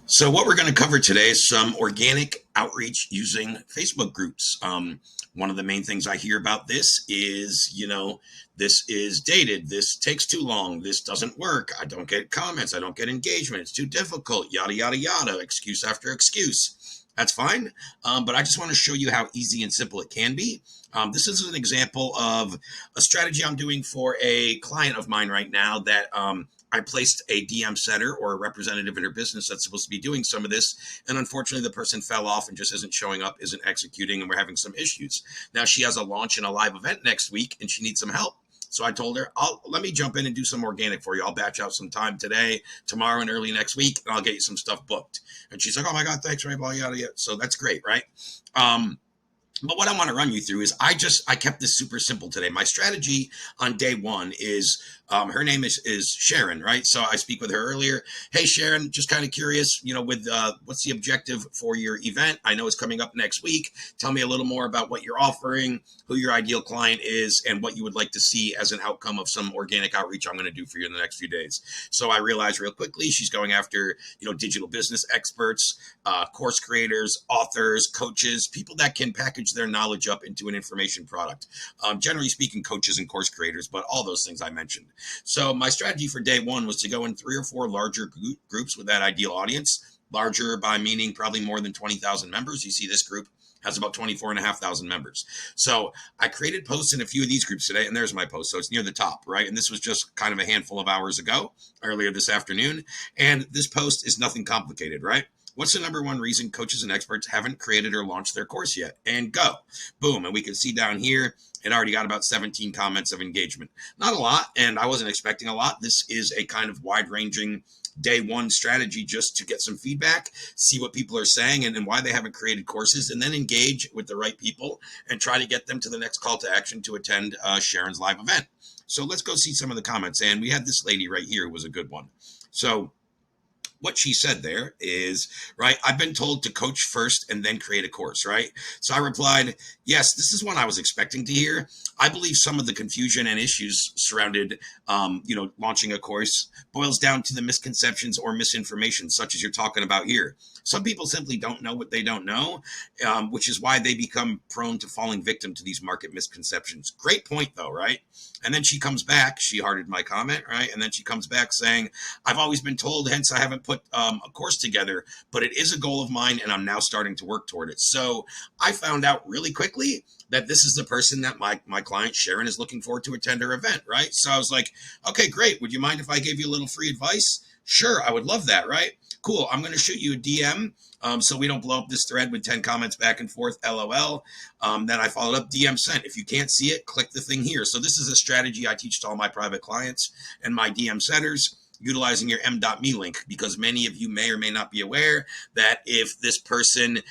So what we're going to cover today is some organic outreach using Facebook groups. One of the main things I hear about this is, this is dated. This takes too long. This doesn't work. I don't get comments. I don't get engagement. It's too difficult. Yada, yada, yada. Excuse after excuse. That's fine. But I just want to show you how easy and simple it can be. This is an example of a strategy I'm doing for a client of mine right now that I placed a DM setter or a representative in her business that's supposed to be doing some of this. And unfortunately, the person fell off and just isn't showing up, isn't executing, and we're having some issues. Now she has a launch and a live event next week and she needs some help. So I told her, let me jump in and do some organic for you. I'll batch out some time today, tomorrow, and early next week, and I'll get you some stuff booked. And she's like, oh my God, thanks, Ray, blah, yada, yada. So that's great, right? But what I want to run you through is I kept this super simple today. My strategy on day one is her name is Sharon, right? So I speak with her earlier. Hey, Sharon, just kind of curious, with what's the objective for your event? I know it's coming up next week. Tell me a little more about what you're offering, who your ideal client is, and what you would like to see as an outcome of some organic outreach I'm going to do for you in the next few days. So I realized real quickly she's going after, digital business experts, course creators, authors, coaches, people that can package their knowledge up into an information product. Generally speaking, coaches and course creators, but all those things I mentioned. So my strategy for day one was to go in 3 or 4 larger groups with that ideal audience. Larger by meaning probably more than 20,000 members. You see this group has about 24,500 members. So I created posts in a few of these groups today, and there's my post. So it's near the top, right? And this was just kind of a handful of hours ago, earlier this afternoon. And this post is nothing complicated, right? What's the number one reason coaches and experts haven't created or launched their course yet? And go. Boom. And we can see down here, it already got about 17 comments of engagement. Not a lot, and I wasn't expecting a lot. This is a kind of wide-ranging day one strategy just to get some feedback, see what people are saying and why they haven't created courses, and then engage with the right people and try to get them to the next call to action to attend Sharon's live event. So let's go see some of the comments. And we had this lady right here who was a good one. So what she said there is, right, I've been told to coach first and then create a course, right? So I replied, yes, this is one I was expecting to hear. I believe some of the confusion and issues surrounded, launching a course boils down to the misconceptions or misinformation, such as you're talking about here. Some people simply don't know what they don't know, which is why they become prone to falling victim to these market misconceptions. Great point, though, right? And then she comes back, she hearted my comment, right? And then she comes back saying, I've always been told, hence I haven't put a course together, but it is a goal of mine and I'm now starting to work toward it. So I found out really quickly that this is the person that my client Sharon is looking forward to attend her event, right? So I was like, okay, great. Would you mind if I gave you a little free advice? Sure, I would love that, right? Cool. I'm going to shoot you a DM so we don't blow up this thread with 10 comments back and forth, LOL. Then I followed up DM sent. If you can't see it, click the thing here. So this is a strategy I teach to all my private clients and my DM setters, utilizing your m.me link, because many of you may or may not be aware that if this person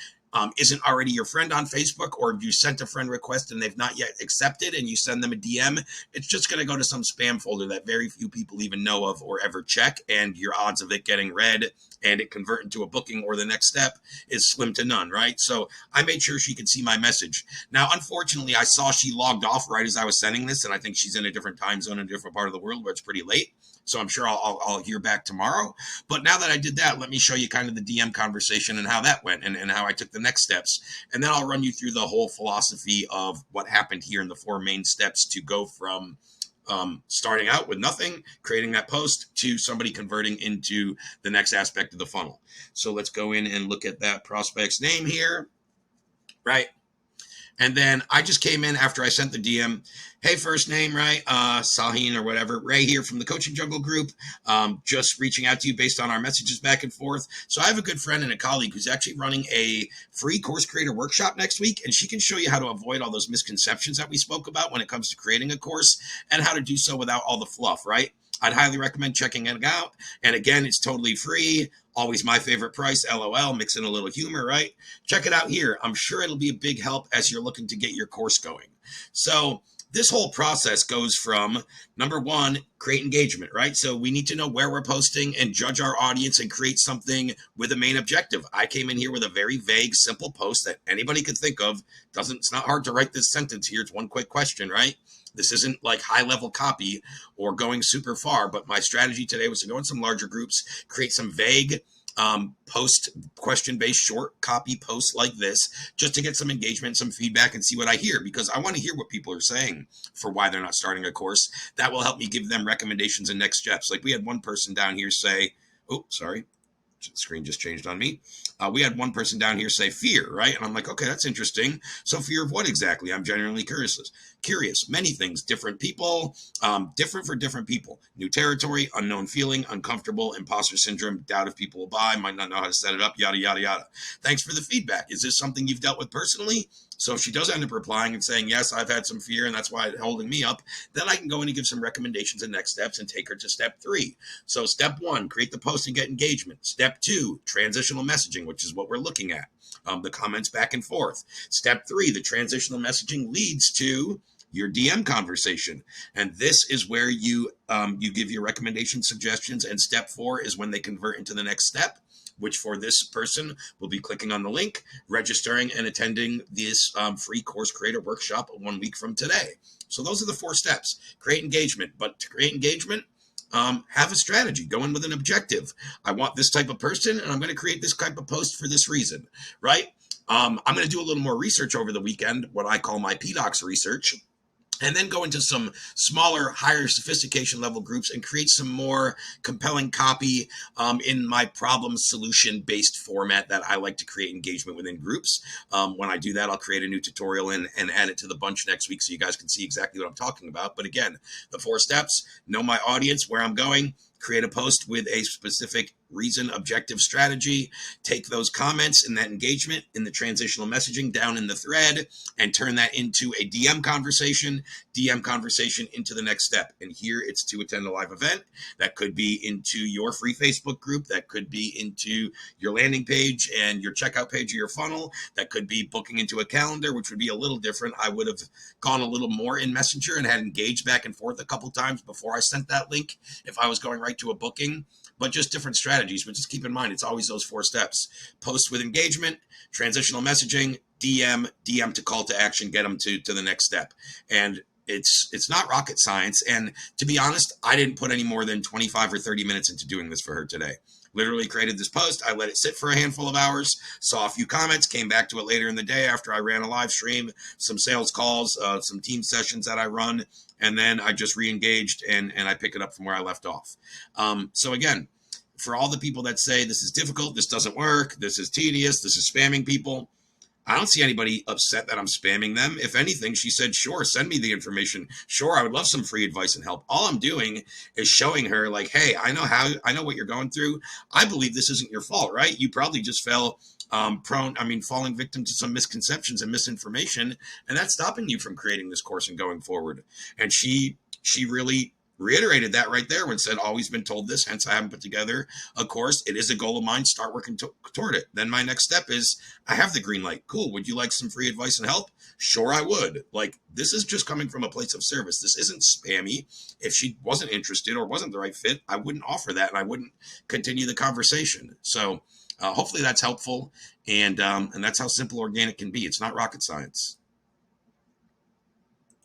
isn't already your friend on Facebook, or you sent a friend request and they've not yet accepted and you send them a DM, it's just going to go to some spam folder that very few people even know of or ever check. And your odds of it getting read and it convert into a booking or the next step is slim to none, right? So I made sure she could see my message. Now, unfortunately, I saw she logged off right as I was sending this, and I think she's in a different time zone in a different part of the world where it's pretty late. So I'm sure I'll hear back tomorrow. But now that I did that, let me show you kind of the DM conversation and how that went and how I took the next steps. And then I'll run you through the whole philosophy of what happened here in the 4 main steps to go from starting out with nothing, creating that post, to somebody converting into the next aspect of the funnel. So let's go in and look at that prospect's name here, right? And then I just came in after I sent the DM. Hey, first name, right? Sahin or whatever. Ray here from the Coaching Jungle group. Just reaching out to you based on our messages back and forth. So I have a good friend and a colleague who's actually running a free course creator workshop next week, and she can show you how to avoid all those misconceptions that we spoke about when it comes to creating a course and how to do so without all the fluff, right? I'd highly recommend checking it out. And again, it's totally free. Always my favorite price, LOL, mix in a little humor, right? Check it out here. I'm sure it'll be a big help as you're looking to get your course going. So this whole process goes from, number one, create engagement, right? So we need to know where we're posting and judge our audience and create something with a main objective. I came in here with a very vague, simple post that anybody could think of. It's not hard to write this sentence here. It's one quick question, right? This isn't like high level copy or going super far, but my strategy today was to go in some larger groups, create some vague post question-based short copy posts like this just to get some engagement, some feedback, and see what I hear, because I want to hear what people are saying for why they're not starting a course. That will help me give them recommendations and next steps. Like we had one person down here say, oh, sorry, the screen just changed on me. We had one person down here say fear, right? And I'm like, okay, that's interesting. So fear of what exactly? I'm genuinely curious. Many things, different people, different for different people. New territory, unknown feeling, uncomfortable, imposter syndrome, doubt if people will buy, might not know how to set it up, yada, yada, yada. Thanks for the feedback. Is this something you've dealt with personally? So if she does end up replying and saying, yes, I've had some fear and that's why it's holding me up, then I can go in and give some recommendations and next steps and take her to step 3. So step 1, create the post and get engagement. Step 2, transitional messaging, which is what we're looking at. The comments back and forth. Step 3, the transitional messaging leads to your DM conversation. And this is where you give your recommendation suggestions. And step 4 is when they convert into the next step, which for this person will be clicking on the link, registering, and attending this free course creator workshop 1 week from today. So those are the 4 steps. Create engagement. But to create engagement, have a strategy. Go in with an objective. I want this type of person, and I'm going to create this type of post for this reason, right? I'm going to do a little more research over the weekend, what I call my PDOCS research, and then go into some smaller, higher sophistication level groups and create some more compelling copy in my problem solution based format that I like to create engagement within groups. When I do that, I'll create a new tutorial and add it to the bunch next week so you guys can see exactly what I'm talking about. But again, the 4 steps: know my audience, where I'm going, create a post with a specific reason, objective, strategy, take those comments and that engagement in the transitional messaging down in the thread and turn that into a DM conversation into the next step. And here it's to attend a live event. That could be into your free Facebook group. That could be into your landing page and your checkout page of your funnel. That could be booking into a calendar, which would be a little different. I would have gone a little more in Messenger and had engaged back and forth a couple times before I sent that link if I was going right to a booking. But just different strategies. But just keep in mind, it's always those 4 steps: post with engagement, transitional messaging, DM to call to action, get them to the next step. And it's not rocket science. And to be honest, I didn't put any more than 25 or 30 minutes into doing this for her today. Literally created this post. I let it sit for a handful of hours, saw a few comments, came back to it later in the day after I ran a live stream, some sales calls, some team sessions that I run, and then I just re-engaged and I pick it up from where I left off. So again, for all the people that say this is difficult, this doesn't work, this is tedious, this is spamming people, I don't see anybody upset that I'm spamming them. If anything, she said, sure, send me the information. Sure, I would love some free advice and help. All I'm doing is showing her, like, hey, I know what you're going through. I believe this isn't your fault, right? You probably just fell falling victim to some misconceptions and misinformation, and that's stopping you from creating this course and going forward. And she really reiterated that right there when said, always been told this, hence I haven't put together a course. It is a goal of mine. Start working toward it. Then my next step is, I have the green light. Cool. Would you like some free advice and help? Sure, I would. Like, this is just coming from a place of service. This isn't spammy. If she wasn't interested or wasn't the right fit, I wouldn't offer that and I wouldn't continue the conversation. So hopefully that's helpful. And that's how simple organic can be. It's not rocket science.